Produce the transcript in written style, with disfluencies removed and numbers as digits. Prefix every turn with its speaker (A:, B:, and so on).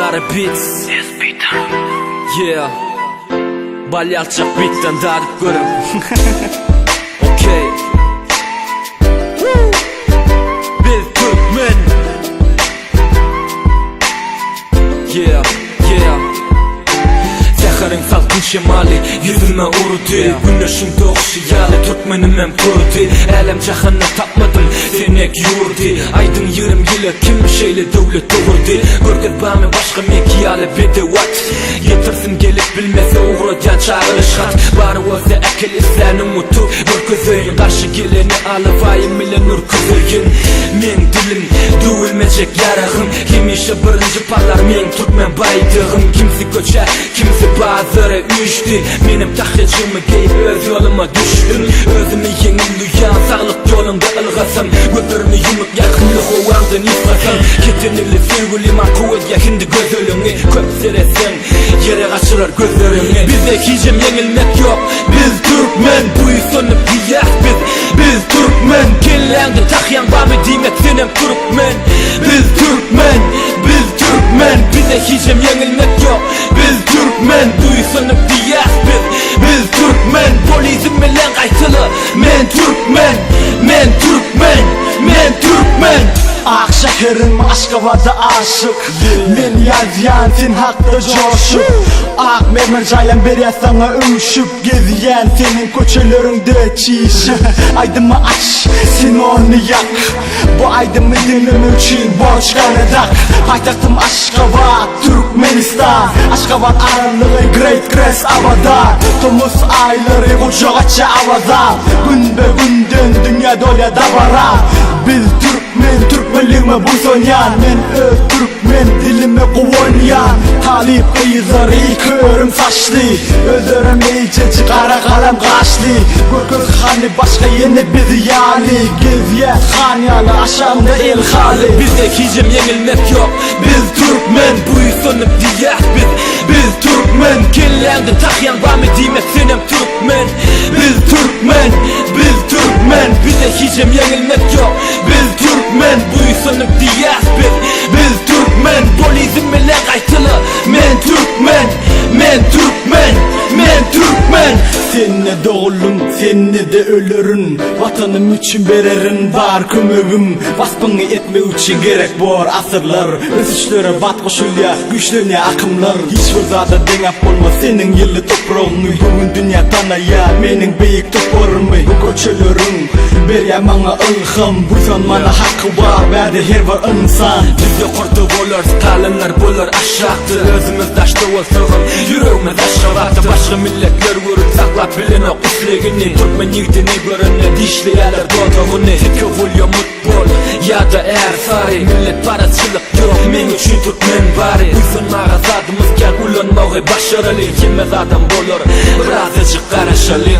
A: Dara Beats. Yeah. Balyalçak beat'ten darip görüm. Okay. Biz Türkmen. Yeah, yeah. Seher'in salkın şemali yüzüme urudu. Güneşin doğuşu yali Türkmenim ben kurdu. Elem cahanna tapmadım senek yurdu. Aydın 20 yılı kim şeyle devlet doğurdu. Görgüz bana başka mekiyali bedevat. Yetirsin gelip bilmese uğrayan çağırış hat. Bari olsa ekil islenin mutu görgüzün. Karşı geleni alıvayım milen ürküzün. Men dilim dövülmeyecek yarağım. Yemişe birinci parlar men Türkmen baydığım. Kimsi göçe kimsi bazıları üştü. Benim tahyacımı giyip öz yoluma düştüm. Özümü yengil duyan sağlık yolunda ılgasam. Gözlerimi yumup yakınlık o vardan ifrasam. Ketenili sevgilim kuvvet yakındı gözölüne. Köpseresen yere kaçırır gözlerine. Bizde hicim yenilmek yok. Biz Türkmen buyu sonup diyek biz Türkmen. Kellendi takyan bami demek senem Türkmen. Biz Türkmen Bizde hicim yenilmek yok. Biz Türkmen buyu sonup diyek biz Türkmen. Polizim bilen kaytılı men Türkmen.
B: Ak şekerim Aşkabad'a aşık. Men yazyan sen hakta coşup. Ak mermer jaylan beri sana üşüp. Geziyen senin köçelerinde çişip. Aydımı aç sen onu yak. Bu aydımı dinleme için borç kanadak. Paytahtım Aşkabat Türkmenistan. Aşkabat aralığı Great Grass Abada. Tomuz ayları kucağaça avazan. Gün be günden dünya dolyada bara. Biz Türkmenliğime bu sonyan. Men öz Türkmen dilime kuvonyan. Talip kıyızları körüm saçlı. Özörüm iyiceci kara kalem kaşlı. Görgöz hani başka yeni bizi yani. Geziyet han yanı aşamda el hali.
A: Bizde hicim yenilmek yok. Biz Türkmen buyu sonup diyek biz Türkmen. Kellendi takyan bami demek senem Türkmen. Biz Türkmen Bizde hicim yenilmek yok. Biz Türkmen buyu sonup diyek biz Türkmen. Polizim bilen kaytılı men Türkmen.
B: Seninle doğulum, seninle de ölürün. Vatanım için vererin var kömögüm. Vaspını etme için gerek var asırlar. Öz işlere bat koşulya, güçlerine akımlar. Hiç vırzada dengap olma senin yıllı toprağını. Bugün dünya tanaya, menin beyik toprağımı. Bu köçelerin, berya bana ilham. Bu son bana hakkı var, verdi her var insan.
A: Bizde kurdu olur, Stalinler bulur aşaktı. Özümüz taştı olsağım, yüreğimiz aşağılaktı. Başka milletler vurur, saklap bilin o kuslegini. Türkmen yigdini görünne, dişliyeler doğduğunu. Tiki volya mutbol, ya da ersari. Millet parasçılık yok, men üçün Türkmen bari. Uysun mağazadımız gel ulanmağı başarılı. Yemez adam bulur, birazcık karışalı.